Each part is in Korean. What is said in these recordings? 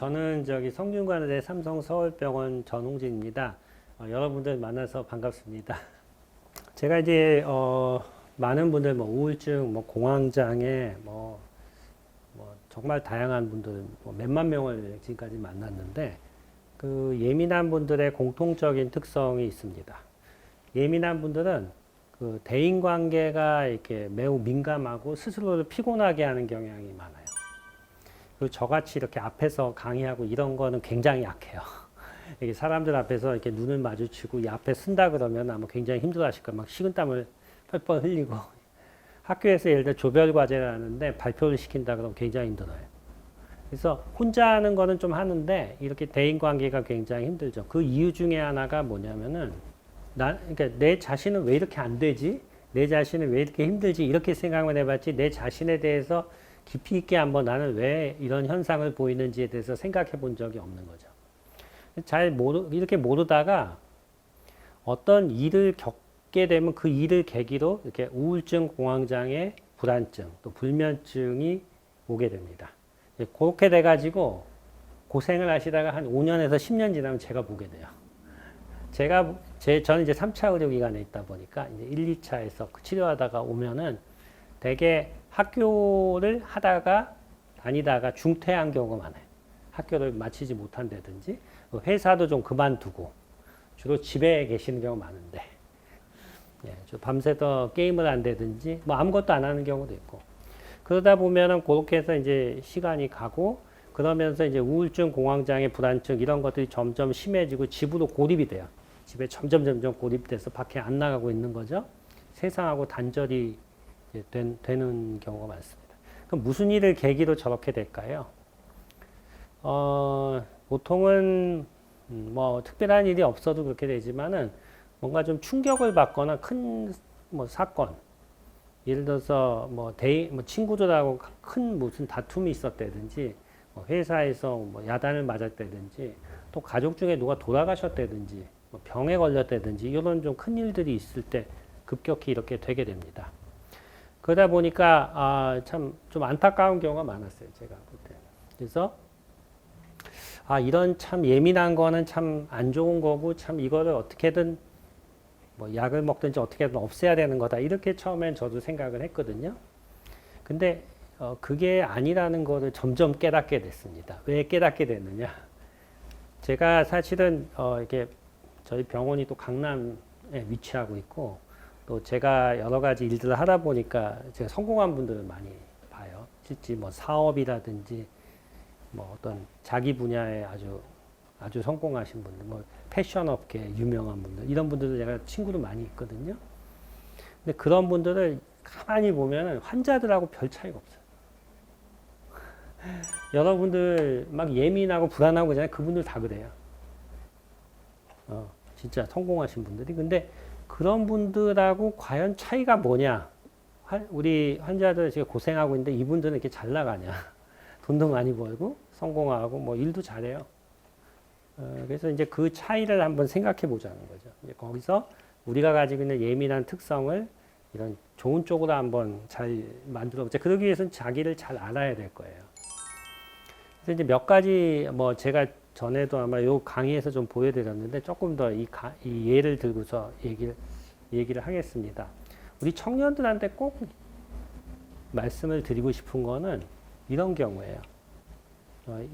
저는 성균관의대 삼성서울병원 전홍진입니다. 여러분들 만나서 반갑습니다. 제가 이제 많은 분들 우울증, 공황장애, 정말 다양한 분들 몇만 명을 지금까지 만났는데 그 예민한 분들의 공통적인 특성이 있습니다. 예민한 분들은 그 대인관계가 이렇게 매우 민감하고 스스로를 피곤하게 하는 경향이 많아요. 그리고 저같이 이렇게 앞에서 강의하고 이런 거는 굉장히 약해요. 이게 사람들 앞에서 이렇게 눈을 마주치고 이 앞에 쓴다 그러면 아마 굉장히 힘들어 하실 거예요. 막 식은땀을 펄펄 흘리고. 학교에서 예를 들어 조별 과제를 하는데 발표를 시킨다 그러면 굉장히 힘들어요. 그래서 혼자 하는 거는 좀 하는데 이렇게 대인 관계가 굉장히 힘들죠. 그 이유 중에 하나가 뭐냐면은 그러니까 내 자신은 왜 이렇게 안 되지? 내 자신은 왜 이렇게 힘들지? 이렇게 생각을 해봤지 내 자신에 대해서 깊이 있게 한번 나는 왜 이런 현상을 보이는지에 대해서 생각해 본 적이 없는 거죠. 이렇게 모르다가 어떤 일을 겪게 되면 그 일을 계기로 이렇게 우울증, 공황장애, 불안증, 또 불면증이 오게 됩니다. 그렇게 돼가지고 고생을 하시다가 한 5년에서 10년 지나면 제가 보게 돼요. 저는 이제 3차 의료기관에 있다 보니까 이제 1, 2차에서 치료하다가 오면은 되게 학교를 다니다가 중퇴한 경우가 많아요. 학교를 마치지 못한다든지 회사도 좀 그만두고 주로 집에 계시는 경우가 많은데 밤새서 게임을 한다든지 아무것도 안 하는 경우도 있고 그러다 보면은 그렇게 해서 이제 시간이 가고 그러면서 이제 우울증, 공황장애, 불안증 이런 것들이 점점 심해지고 집으로 고립이 돼요. 집에 점점 고립돼서 밖에 안 나가고 있는 거죠. 세상하고 단절이 되는 경우가 많습니다. 그럼 무슨 일을 계기로 저렇게 될까요? 보통은 특별한 일이 없어도 그렇게 되지만은 뭔가 좀 충격을 받거나 큰 사건, 예를 들어서 친구들하고 큰 무슨 다툼이 있었다든지 회사에서 야단을 맞았다든지 또 가족 중에 누가 돌아가셨다든지 병에 걸렸다든지 이런 좀 큰 일들이 있을 때 급격히 이렇게 되게 됩니다. 그러다 보니까 참 좀 안타까운 경우가 많았어요. 제가 그때. 그래서 이런 참 예민한 거는 참 안 좋은 거고 참 이거를 어떻게든 약을 먹든지 어떻게든 없애야 되는 거다. 이렇게 처음엔 저도 생각을 했거든요. 근데 그게 아니라는 거를 점점 깨닫게 됐습니다. 왜 깨닫게 됐느냐? 제가 사실은 이렇게 저희 병원이 또 강남에 위치하고 있고 또 제가 여러 가지 일들을 하다 보니까 제가 성공한 분들을 많이 봐요. 실제 사업이라든지 어떤 자기 분야에 아주 성공하신 분들, 패션 업계 유명한 분들, 이런 분들도 제가 친구도 많이 있거든요. 근데 그런 분들을 가만히 보면 환자들하고 별 차이가 없어요. 여러분들 막 예민하고 불안하고 그러잖아요. 그분들 다 그래요. 진짜 성공하신 분들이. 근데 그런 분들하고 과연 차이가 뭐냐? 우리 환자들 지금 고생하고 있는데 이분들은 이렇게 잘 나가냐? 돈도 많이 벌고 성공하고 일도 잘해요. 그래서 이제 그 차이를 한번 생각해 보자는 거죠. 이제 거기서 우리가 가지고 있는 예민한 특성을 이런 좋은 쪽으로 한번 잘 만들어 보자. 그러기 위해서는 자기를 잘 알아야 될 거예요. 그래서 이제 몇 가지 제가 전에도 아마 요 강의에서 좀 보여드렸는데 조금 더 이 예를 들고서 얘기를 하겠습니다. 우리 청년들한테 꼭 말씀을 드리고 싶은 거는 이런 경우예요.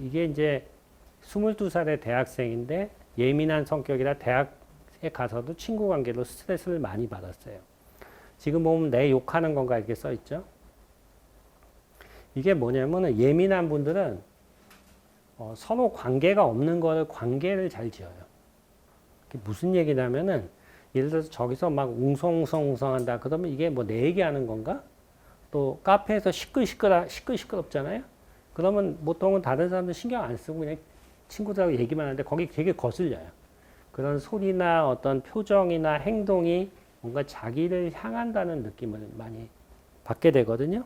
이게 이제 22살의 대학생인데 예민한 성격이라 대학에 가서도 친구 관계로 스트레스를 많이 받았어요. 지금 보면 내 욕하는 건가 이렇게 써 있죠. 이게 뭐냐면 예민한 분들은 서로 관계가 없는 거를 관계를 잘 지어요. 그게 무슨 얘기냐면은 예를 들어서 저기서 막 웅성웅성 한다 그러면 이게 내 얘기하는 건가? 또 카페에서 시끌시끄럽잖아요. 그러면 보통은 다른 사람들 신경 안 쓰고 그냥 친구들하고 얘기만 하는데 거기 되게 거슬려요. 그런 소리나 어떤 표정이나 행동이 뭔가 자기를 향한다는 느낌을 많이 받게 되거든요.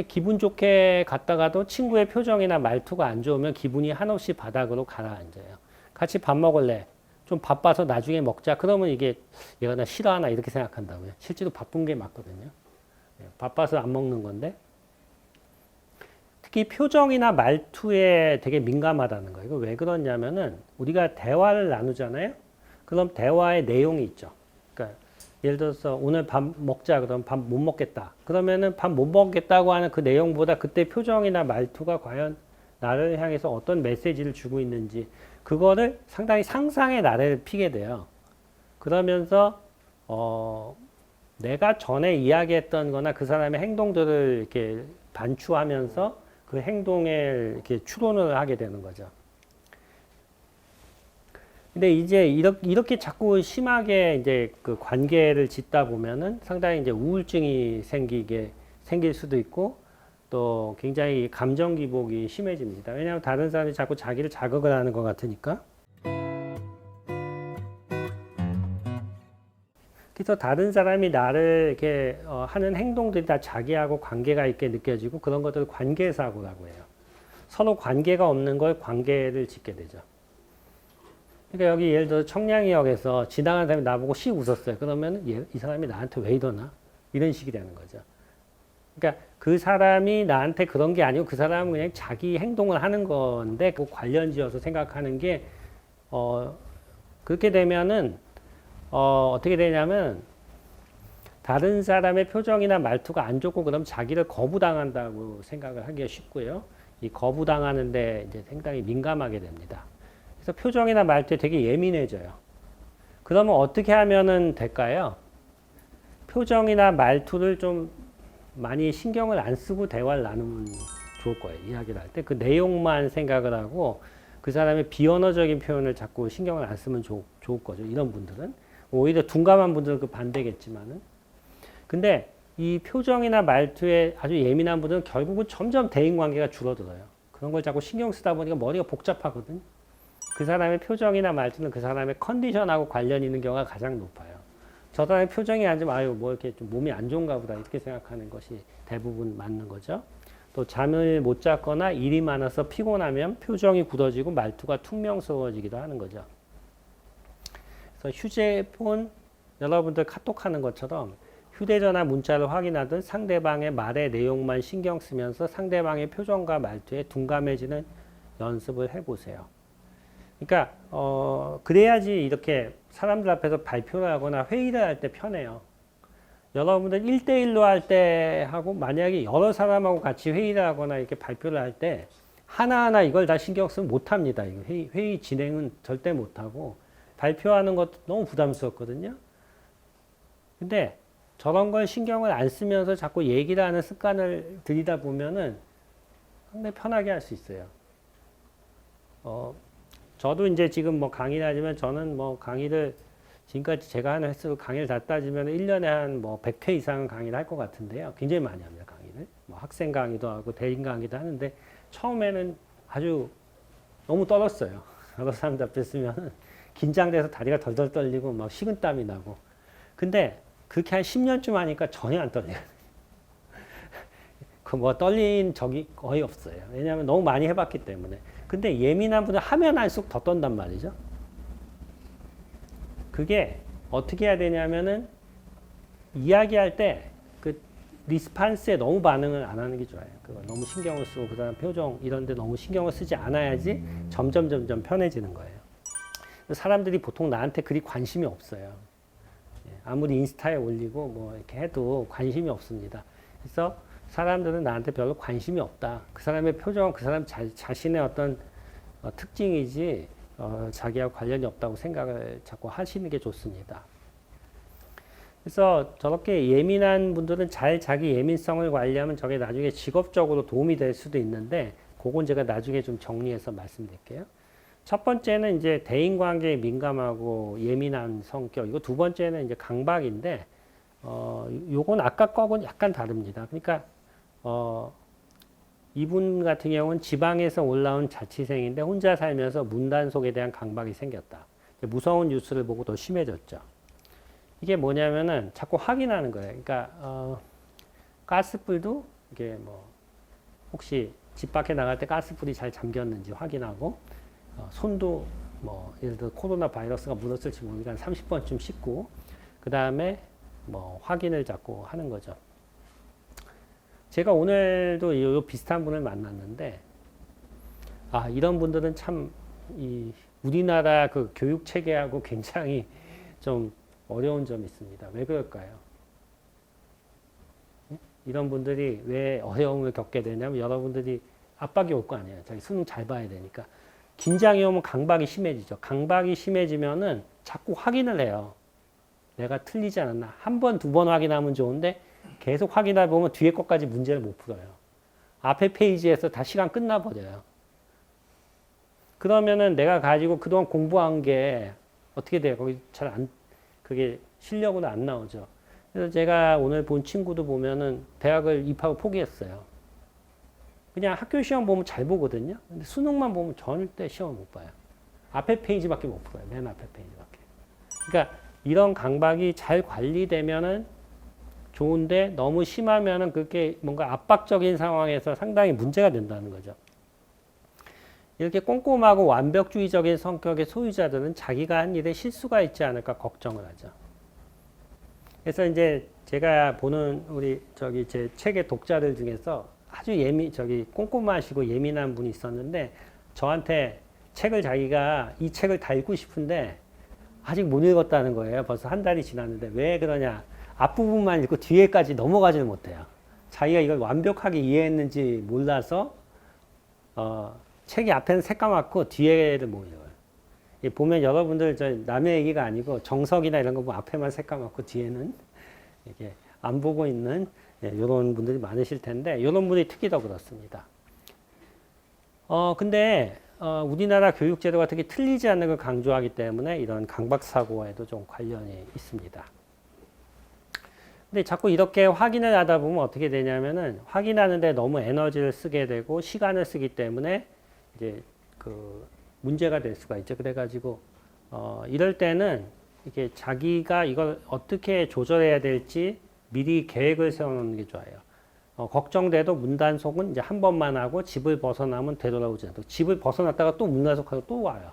기분 좋게 갔다가도 친구의 표정이나 말투가 안 좋으면 기분이 한없이 바닥으로 가라앉아요. 같이 밥 먹을래? 좀 바빠서 나중에 먹자. 그러면 이게 얘가 나 싫어하나 이렇게 생각한다고요. 실제로 바쁜 게 맞거든요. 바빠서 안 먹는 건데. 특히 표정이나 말투에 되게 민감하다는 거예요. 이거 왜 그러냐면은 우리가 대화를 나누잖아요. 그럼 대화의 내용이 있죠. 그러니까 예를 들어서 오늘 밥 먹자 그러면 밥 못 먹겠다. 그러면은 밥 못 먹겠다고 하는 그 내용보다 그때 표정이나 말투가 과연 나를 향해서 어떤 메시지를 주고 있는지 그거를 상당히 상상의 나래를 피게 돼요. 그러면서 내가 전에 이야기했던 거나 그 사람의 행동들을 이렇게 반추하면서 그 행동에 이렇게 추론을 하게 되는 거죠. 근데 이제 이렇게 자꾸 심하게 이제 그 관계를 짓다 보면은 상당히 이제 우울증이 생길 수도 있고 또 굉장히 감정 기복이 심해집니다. 왜냐하면 다른 사람이 자꾸 자기를 자극을 하는 것 같으니까. 그래서 다른 사람이 나를 이렇게 하는 행동들이 다 자기하고 관계가 있게 느껴지고 그런 것들을 관계사고라고 해요. 서로 관계가 없는 걸 관계를 짓게 되죠. 그러니까 여기 예를 들어 청량리역에서 지나가는 사람이 나보고 씩 웃었어요. 그러면 이 사람이 나한테 왜 이러나? 이런 식이 되는 거죠. 그러니까 그 사람이 나한테 그런 게 아니고 그 사람은 그냥 자기 행동을 하는 건데 그 관련 지어서 생각하는 게 그렇게 되면은 어떻게 되냐면 다른 사람의 표정이나 말투가 안 좋고 그럼 자기를 거부당한다고 생각을 하기가 쉽고요. 이 거부당하는데 이제 상당히 민감하게 됩니다. 그래서 표정이나 말투에 되게 예민해져요. 그러면 어떻게 하면은 될까요? 표정이나 말투를 좀 많이 신경을 안 쓰고 대화를 나누면 좋을 거예요. 이야기를 할 때 그 내용만 생각을 하고 그 사람의 비언어적인 표현을 자꾸 신경을 안 쓰면 좋을 거죠. 이런 분들은 오히려 둔감한 분들은 그 반대겠지만은. 근데 이 표정이나 말투에 아주 예민한 분들은 결국은 점점 대인관계가 줄어들어요. 그런 걸 자꾸 신경 쓰다 보니까 머리가 복잡하거든요. 그 사람의 표정이나 말투는 그 사람의 컨디션하고 관련 있는 경우가 가장 높아요. 저 사람의 표정이 안 좋으면 아유 뭐 이렇게 좀 몸이 안 좋은가 보다 이렇게 생각하는 것이 대부분 맞는 거죠. 또 잠을 못 잤거나 일이 많아서 피곤하면 표정이 굳어지고 말투가 퉁명스러워지기도 하는 거죠. 그래서 휴대폰 여러분들 카톡하는 것처럼 휴대전화 문자를 확인하듯 상대방의 말의 내용만 신경 쓰면서 상대방의 표정과 말투에 둔감해지는 연습을 해보세요. 그러니까 그래야지 이렇게 사람들 앞에서 발표를 하거나 회의를 할 때 편해요. 여러분들 1대1로 할 때 하고 만약에 여러 사람하고 같이 회의를 하거나 이렇게 발표를 할 때 하나하나 이걸 다 신경 쓰면 못합니다. 회의 진행은 절대 못하고 발표하는 것도 너무 부담스럽거든요. 근데 저런 걸 신경을 안 쓰면서 자꾸 얘기를 하는 습관을 들이다 보면은 상당히 편하게 할 수 있어요. 저도 이제 지금 뭐 강의를 하지만 저는 뭐 강의를 지금까지 제가 하는 횟수로 강의를 다 따지면 1년에 한 뭐 100회 이상은 강의를 할 것 같은데요. 굉장히 많이 합니다, 강의를. 뭐 학생 강의도 하고 대인 강의도 하는데 처음에는 아주 너무 떨었어요. 여러 사람들 앞에 쓰면 긴장돼서 다리가 덜덜 떨리고 막 식은땀이 나고. 근데 그렇게 한 10년쯤 하니까 전혀 안 떨려요. 그 뭐 떨린 적이 거의 없어요. 왜냐하면 너무 많이 해봤기 때문에. 근데 예민한 분은 하면 할수록 더 떤단 말이죠. 그게 어떻게 해야 되냐면은 이야기할 때 그 리스판스에 너무 반응을 안 하는 게 좋아요. 그거 너무 신경을 쓰고 그 다음 표정 이런 데 너무 신경을 쓰지 않아야지 점점 편해지는 거예요. 사람들이 보통 나한테 그리 관심이 없어요. 아무리 인스타에 올리고 뭐 이렇게 해도 관심이 없습니다. 그래서 사람들은 나한테 별로 관심이 없다. 그 사람의 표정, 그 사람 자신의 어떤 특징이지 자기와 관련이 없다고 생각을 자꾸 하시는 게 좋습니다. 그래서 저렇게 예민한 분들은 잘 자기 예민성을 관리하면 저게 나중에 직업적으로 도움이 될 수도 있는데 그건 제가 나중에 좀 정리해서 말씀드릴게요. 첫 번째는 이제 대인관계에 민감하고 예민한 성격이고 두 번째는 이제 강박인데 요건 아까 거하고는 약간 다릅니다. 그러니까 이분 같은 경우는 지방에서 올라온 자취생인데 혼자 살면서 문단속에 대한 강박이 생겼다. 무서운 뉴스를 보고 더 심해졌죠. 이게 뭐냐면은 자꾸 확인하는 거예요. 그러니까 가스불도 이게 뭐 혹시 집 밖에 나갈 때 가스불이 잘 잠겼는지 확인하고 손도 뭐 예를 들어 코로나 바이러스가 묻었을지 모르니까 30번쯤 씻고 그 다음에 뭐 확인을 자꾸 하는 거죠. 제가 오늘도 요 비슷한 분을 만났는데, 아, 이런 분들은 참, 우리나라 그 교육 체계하고 굉장히 좀 어려운 점이 있습니다. 왜 그럴까요? 이런 분들이 왜 어려움을 겪게 되냐면 여러분들이 압박이 올 거 아니에요. 자기 수능 잘 봐야 되니까. 긴장이 오면 강박이 심해지죠. 강박이 심해지면은 자꾸 확인을 해요. 내가 틀리지 않았나. 한 번, 두 번 확인하면 좋은데 계속 확인하다 보면 뒤에 것까지 문제를 못 풀어요. 앞에 페이지에서 다 시간 끝나버려요. 그러면은 내가 가지고 그동안 공부한 게 어떻게 돼요? 거기 그게 실력으로 안 나오죠. 그래서 제가 오늘 본 친구도 보면은 대학을 입학을 포기했어요. 그냥 학교 시험 보면 잘 보거든요. 근데 수능만 보면 절대 시험 못 봐요. 앞에 페이지밖에 못 풀어요. 맨 앞에 페이지밖에. 그러니까 이런 강박이 잘 관리되면은 좋은데 너무 심하면은 그게 뭔가 압박적인 상황에서 상당히 문제가 된다는 거죠. 이렇게 꼼꼼하고 완벽주의적인 성격의 소유자들은 자기가 한 일에 실수가 있지 않을까 걱정을 하죠. 그래서 이제 제가 보는 제 책의 독자들 중에서 아주 꼼꼼하시고 예민한 분이 있었는데 저한테 자기가 이 책을 다 읽고 싶은데 아직 못 읽었다는 거예요. 벌써 한 달이 지났는데 왜 그러냐. 앞부분만 읽고 뒤에까지 넘어가지를 못해요. 자기가 이걸 완벽하게 이해했는지 몰라서 책이 앞에는 새까맣고 뒤에를 못 읽어요. 보면 여러분들 남의 얘기가 아니고 정석이나 이런 거 보면 앞에만 새까맣고 뒤에는 이게 안 보고 있는 이런 분들이 많으실 텐데 이런 분들이 특히 더 그렇습니다. 근데 우리나라 교육 제도가 특히 틀리지 않는 걸 강조하기 때문에 이런 강박 사고와도 좀 관련이 있습니다. 근데 자꾸 이렇게 확인을 하다 보면 어떻게 되냐면은 확인하는데 너무 에너지를 쓰게 되고 시간을 쓰기 때문에 이제 문제가 될 수가 있죠. 그래가지고 이럴 때는 이게 자기가 이걸 어떻게 조절해야 될지 미리 계획을 세워놓는 게 좋아요. 걱정돼도 문단속은 이제 한 번만 하고 집을 벗어나면 되돌아오지 않고 집을 벗어났다가 또 문단속하고 또 와요.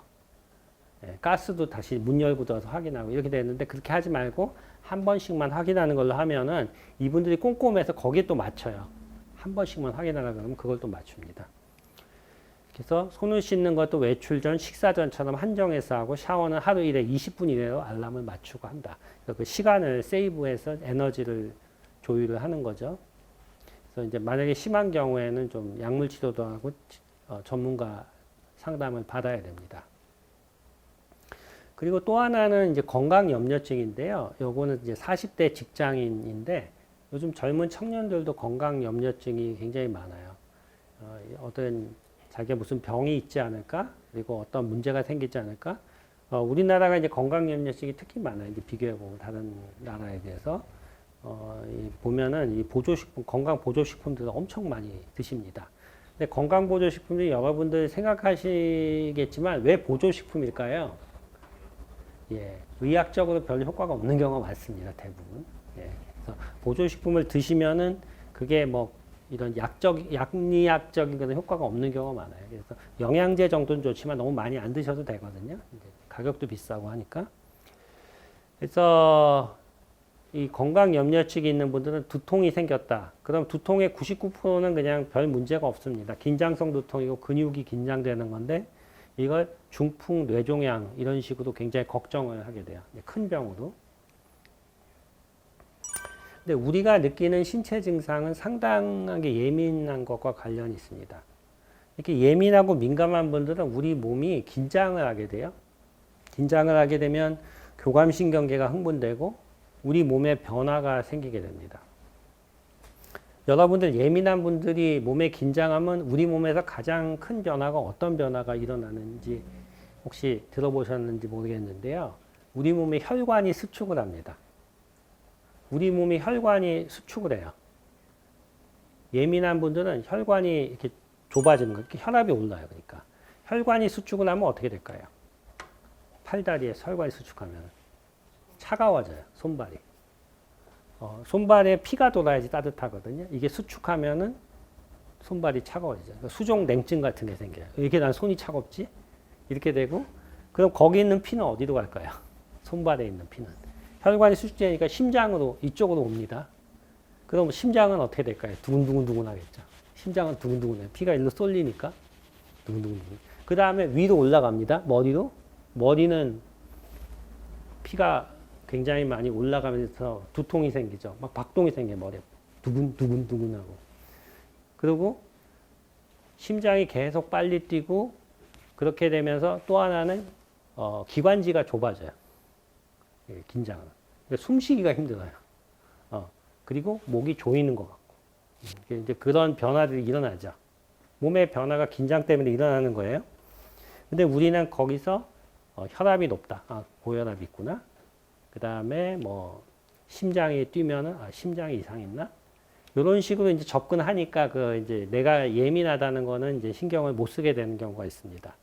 가스도 다시 문 열고 들어서 확인하고 이렇게 되는데 그렇게 하지 말고 한 번씩만 확인하는 걸로 하면은 이분들이 꼼꼼해서 거기에 또 맞춰요. 한 번씩만 확인하려고 하면 그걸 또 맞춥니다. 그래서 손을 씻는 것도 외출 전, 식사 전처럼 한정해서 하고 샤워는 하루 일에 20분 이내로 알람을 맞추고 한다. 그래서 그 시간을 세이브해서 에너지를 조율을 하는 거죠. 그래서 이제 만약에 심한 경우에는 좀 약물 치료도 하고 전문가 상담을 받아야 됩니다. 그리고 또 하나는 이제 건강염려증인데요. 요거는 이제 40대 직장인인데 요즘 젊은 청년들도 건강염려증이 굉장히 많아요. 어떤 자기가 무슨 병이 있지 않을까? 그리고 어떤 문제가 생기지 않을까? 우리나라가 이제 건강염려증이 특히 많아요. 이제 비교해보면 다른 나라에 비해서. 보면은 이 건강 보조식품들을 엄청 많이 드십니다. 근데 건강 보조식품이 여러분들 생각하시겠지만 왜 보조식품일까요? 예, 의학적으로 별 효과가 없는 경우가 많습니다. 대부분. 예, 그래서 보조식품을 드시면은 그게 뭐 이런 약리학적인 그런 효과가 없는 경우가 많아요. 그래서 영양제 정도는 좋지만 너무 많이 안 드셔도 되거든요. 가격도 비싸고 하니까. 그래서 이 건강염려증이 있는 분들은 두통이 생겼다. 그럼 두통의 99%는 그냥 별 문제가 없습니다. 긴장성 두통이고 근육이 긴장되는 건데 이걸 중풍, 뇌종양 이런 식으로 굉장히 걱정을 하게 돼요. 큰 병으로. 근데 우리가 느끼는 신체 증상은 상당하게 예민한 것과 관련이 있습니다. 이렇게 예민하고 민감한 분들은 우리 몸이 긴장을 하게 돼요. 긴장을 하게 되면 교감신경계가 흥분되고 우리 몸에 변화가 생기게 됩니다. 여러분들 예민한 분들이 몸에 긴장하면 우리 몸에서 가장 큰 변화가 어떤 변화가 일어나는지 혹시 들어보셨는지 모르겠는데요. 우리 몸의 혈관이 수축을 합니다. 우리 몸이 혈관이 수축을 해요. 예민한 분들은 혈관이 이렇게 좁아지는 거예요. 혈압이 올라요. 그러니까. 혈관이 수축을 하면 어떻게 될까요? 팔다리에 혈관이 수축하면 차가워져요. 손발이. 손발에 피가 돌아야지 따뜻하거든요. 이게 수축하면은 손발이 차가워지죠. 그러니까 수족 냉증 같은 게 생겨요. 이렇게 난 손이 차갑지? 이렇게 되고, 그럼 거기 있는 피는 어디로 갈까요? 손발에 있는 피는. 혈관이 수축되니까 심장으로, 이쪽으로 옵니다. 그럼 심장은 어떻게 될까요? 두근두근두근 하겠죠. 심장은 두근두근해요. 피가 일로 쏠리니까 두근두근두근. 그 다음에 위로 올라갑니다. 머리로. 머리는 피가 굉장히 많이 올라가면서 두통이 생기죠. 막 박동이 생겨요. 머리에. 두근두근두근하고. 그리고 심장이 계속 빨리 뛰고 그렇게 되면서 또 하나는 기관지가 좁아져요. 긴장은. 그러니까 숨쉬기가 힘들어요. 그리고 목이 조이는 것 같고. 이제 그런 변화들이 일어나죠. 몸의 변화가 긴장 때문에 일어나는 거예요. 근데 우리는 거기서 혈압이 높다. 고혈압이 있구나. 그 다음에 뭐 심장이 뛰면은 심장이 이상했나? 이런 식으로 이제 접근하니까 그 이제 내가 예민하다는 거는 이제 신경을 못 쓰게 되는 경우가 있습니다.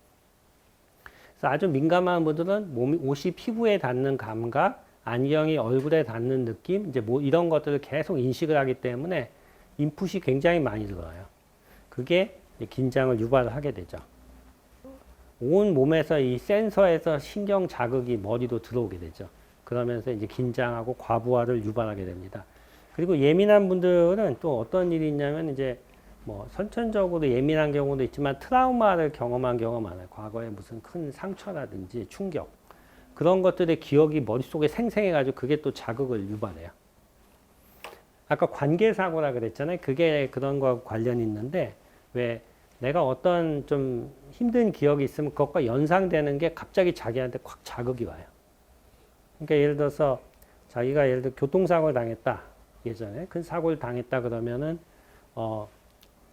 그래서 아주 민감한 분들은 옷이 피부에 닿는 감각, 안경이 얼굴에 닿는 느낌, 이제 뭐 이런 것들을 계속 인식을 하기 때문에 인풋이 굉장히 많이 들어와요. 그게 긴장을 유발을 하게 되죠. 온 몸에서 이 센서에서 신경 자극이 머리로 들어오게 되죠. 그러면서 이제 긴장하고 과부하를 유발하게 됩니다. 그리고 예민한 분들은 또 어떤 일이 있냐면 이제 뭐 선천적으로 예민한 경우도 있지만 트라우마를 경험한 경우가 많아요. 과거에 무슨 큰 상처라든지 충격. 그런 것들의 기억이 머릿속에 생생해가지고 그게 또 자극을 유발해요. 아까 관계사고라 그랬잖아요. 그게 그런 거와 관련이 있는데 왜 내가 어떤 좀 힘든 기억이 있으면 그것과 연상되는 게 갑자기 자기한테 콱 자극이 와요. 그러니까 예를 들어서 자기가 예를 들어 교통사고를 당했다. 예전에 큰 사고를 당했다 그러면은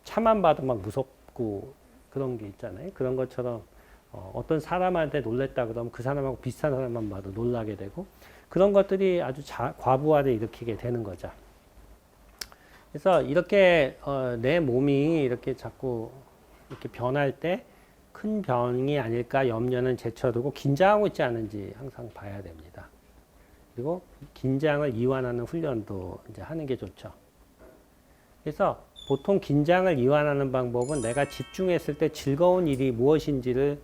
차만 봐도 막 무섭고 그런 게 있잖아요. 그런 것처럼 어떤 사람한테 놀랬다 그러면 그 사람하고 비슷한 사람만 봐도 놀라게 되고 그런 것들이 아주 과부하를 일으키게 되는 거죠. 그래서 이렇게 내 몸이 이렇게 자꾸 이렇게 변할 때 큰 병이 아닐까 염려는 제쳐두고 긴장하고 있지 않은지 항상 봐야 됩니다. 그리고 긴장을 이완하는 훈련도 이제 하는 게 좋죠. 그래서 보통 긴장을 이완하는 방법은 내가 집중했을 때 즐거운 일이 무엇인지를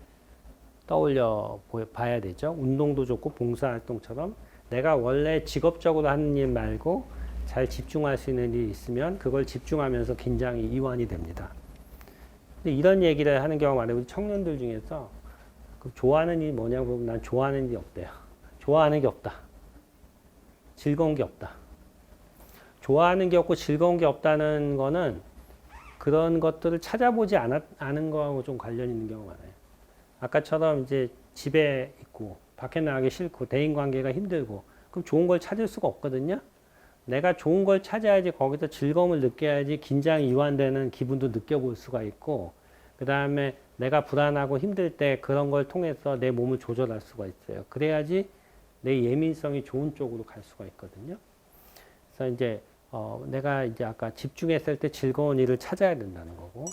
떠올려 봐야 되죠. 운동도 좋고 봉사활동처럼 내가 원래 직업적으로 하는 일 말고 잘 집중할 수 있는 일이 있으면 그걸 집중하면서 긴장이 이완이 됩니다. 근데 이런 얘기를 하는 경우가 많아요. 우리 청년들 중에서 좋아하는 일이 뭐냐고 물으면 난 좋아하는 일이 없대요. 좋아하는 게 없다. 즐거운 게 없다. 좋아하는 게 없고 즐거운 게 없다는 거는 그런 것들을 찾아보지 않은 거하고 좀 관련 있는 경우가 많아요. 아까처럼 이제 집에 있고 밖에 나가기 싫고 대인관계가 힘들고 그럼 좋은 걸 찾을 수가 없거든요. 내가 좋은 걸 찾아야지 거기서 즐거움을 느껴야지 긴장이 이완되는 기분도 느껴볼 수가 있고 그 다음에 내가 불안하고 힘들 때 그런 걸 통해서 내 몸을 조절할 수가 있어요. 그래야지 내 예민성이 좋은 쪽으로 갈 수가 있거든요. 그래서 이제 내가 이제 아까 집중했을 때 즐거운 일을 찾아야 된다는 거고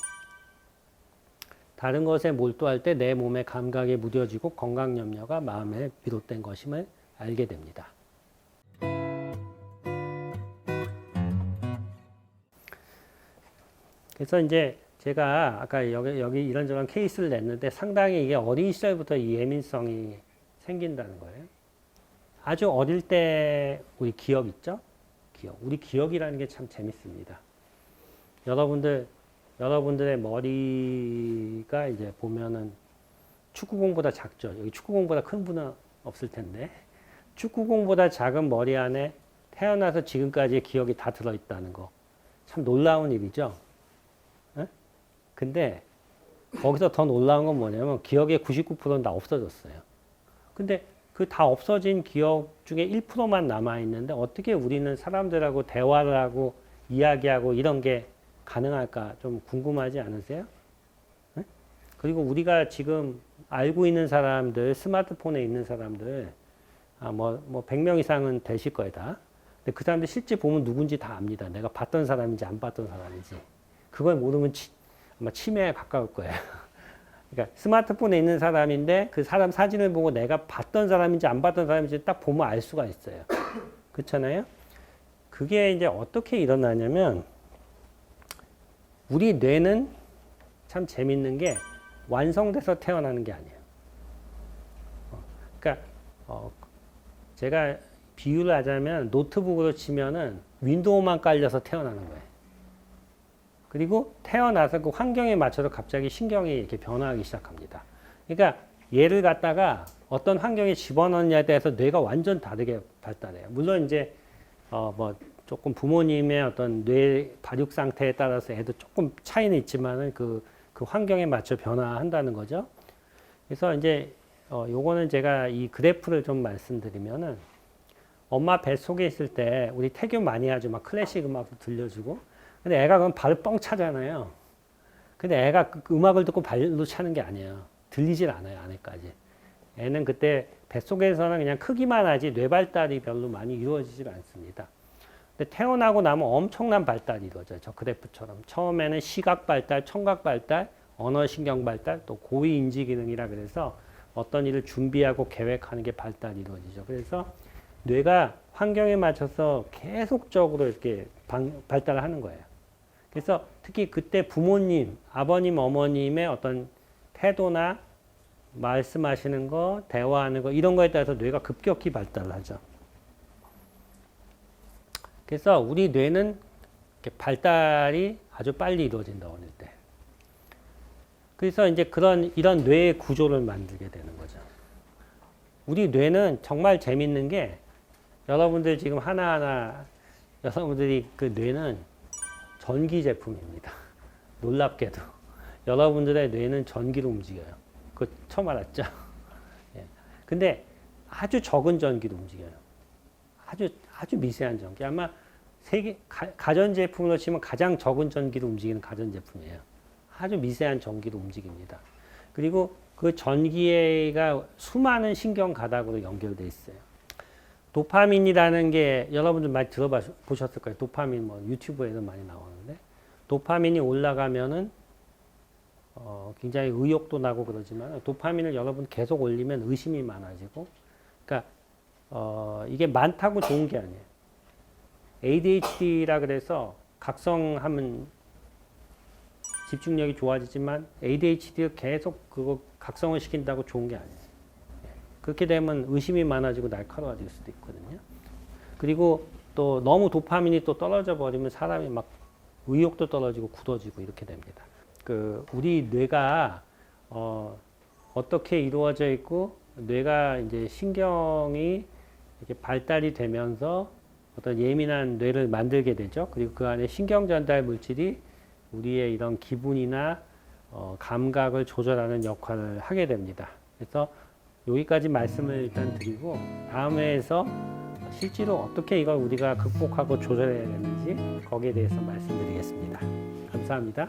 다른 것에 몰두할 때 내 몸의 감각이 무뎌지고 건강 염려가 마음에 비롯된 것임을 알게 됩니다. 그래서 이제 제가 아까 여기 이런저런 케이스를 냈는데 상당히 이게 어린 시절부터 이 예민성이 생긴다는 거예요. 아주 어릴 때 우리 기억 있죠? 기억. 우리 기억이라는 게 참 재밌습니다. 여러분들의 머리가 이제 보면은 축구공보다 작죠. 여기 축구공보다 큰 분은 없을 텐데 축구공보다 작은 머리 안에 태어나서 지금까지의 기억이 다 들어있다는 거. 참 놀라운 일이죠. 근데 거기서 더 놀라운 건 뭐냐면 기억의 99%는 다 없어졌어요. 근데 그 다 없어진 기억 중에 1%만 남아있는데 어떻게 우리는 사람들하고 대화를 하고 이야기하고 이런 게 가능할까 좀 궁금하지 않으세요? 네? 그리고 우리가 지금 알고 있는 사람들, 스마트폰에 있는 사람들, 뭐 100명 이상은 되실 거예요, 다. 근데 그 사람들 실제 보면 누군지 다 압니다. 내가 봤던 사람인지 안 봤던 사람인지. 그걸 모르면 아마 치매에 가까울 거예요. 그러니까 스마트폰에 있는 사람인데 그 사람 사진을 보고 내가 봤던 사람인지 안 봤던 사람인지 딱 보면 알 수가 있어요. 그렇잖아요? 그게 이제 어떻게 일어나냐면 우리 뇌는 참 재밌는 게 완성돼서 태어나는 게 아니에요. 그러니까 제가 비유를 하자면 노트북으로 치면은 윈도우만 깔려서 태어나는 거예요. 그리고 태어나서 그 환경에 맞춰서 갑자기 신경이 이렇게 변화하기 시작합니다. 그러니까 얘를 갖다가 어떤 환경에 집어넣느냐에 대해서 뇌가 완전 다르게 발달해요. 물론 이제 뭐 조금 부모님의 어떤 뇌 발육 상태에 따라서 애도 조금 차이는 있지만은 그 환경에 맞춰 변화한다는 거죠. 그래서 이제 요거는 제가 이 그래프를 좀 말씀드리면은 엄마 뱃속에 있을 때 우리 태교 많이 하죠. 막 클래식 음악도 들려주고. 근데 애가 그럼 발을 뻥 차잖아요. 근데 애가 그 음악을 듣고 발로 차는 게 아니에요. 들리질 않아요, 안에까지. 애는 그때 뱃속에서는 그냥 크기만 하지 뇌 발달이 별로 많이 이루어지질 않습니다. 근데 태어나고 나면 엄청난 발달이 이루어져요. 저 그래프처럼. 처음에는 시각 발달, 청각 발달, 언어신경 발달, 또 고위 인지 기능이라 그래서 어떤 일을 준비하고 계획하는 게 발달이 이루어지죠. 그래서 뇌가 환경에 맞춰서 계속적으로 이렇게 발달을 하는 거예요. 그래서 특히 그때 부모님, 아버님, 어머님의 어떤 태도나 말씀하시는 거, 대화하는 거 이런 거에 따라서 뇌가 급격히 발달을 하죠. 그래서 우리 뇌는 발달이 아주 빨리 이루어진다 어릴 때. 그래서 이제 이런 뇌의 구조를 만들게 되는 거죠. 우리 뇌는 정말 재밌는 게 여러분들 지금 하나하나 여러분들이 그 뇌는 전기 제품입니다. 놀랍게도 여러분들의 뇌는 전기로 움직여요. 그거 처음 알았죠? 예. 근데 아주 적은 전기로 움직여요. 아주 미세한 전기. 아마 세계 가전제품으로 치면 가장 적은 전기로 움직이는 가전제품이에요. 아주 미세한 전기로 움직입니다. 그리고 그 전기가 수많은 신경 가닥으로 연결되어 있어요. 도파민이라는 게 여러분들 많이 들어보셨을 거예요. 도파민 뭐 유튜브에도 많이 나오는데 도파민이 올라가면은 굉장히 의욕도 나고 그러지만 도파민을 여러분 계속 올리면 의심이 많아지고 그러니까 이게 많다고 좋은 게 아니에요. ADHD라 그래서 각성하면 집중력이 좋아지지만 ADHD를 계속 그거 각성을 시킨다고 좋은 게 아니에요. 그렇게 되면 의심이 많아지고 날카로워질 수도 있거든요. 그리고 또 너무 도파민이 또 떨어져 버리면 사람이 막 의욕도 떨어지고 굳어지고 이렇게 됩니다. 우리 뇌가 어떻게 이루어져 있고 뇌가 이제 신경이 이렇게 발달이 되면서 어떤 예민한 뇌를 만들게 되죠. 그리고 그 안에 신경 전달 물질이 우리의 이런 기분이나 감각을 조절하는 역할을 하게 됩니다. 그래서 여기까지 말씀을 일단 드리고 다음 회에서 실제로 어떻게 이걸 우리가 극복하고 조절해야 되는지 거기에 대해서 말씀드리겠습니다. 감사합니다.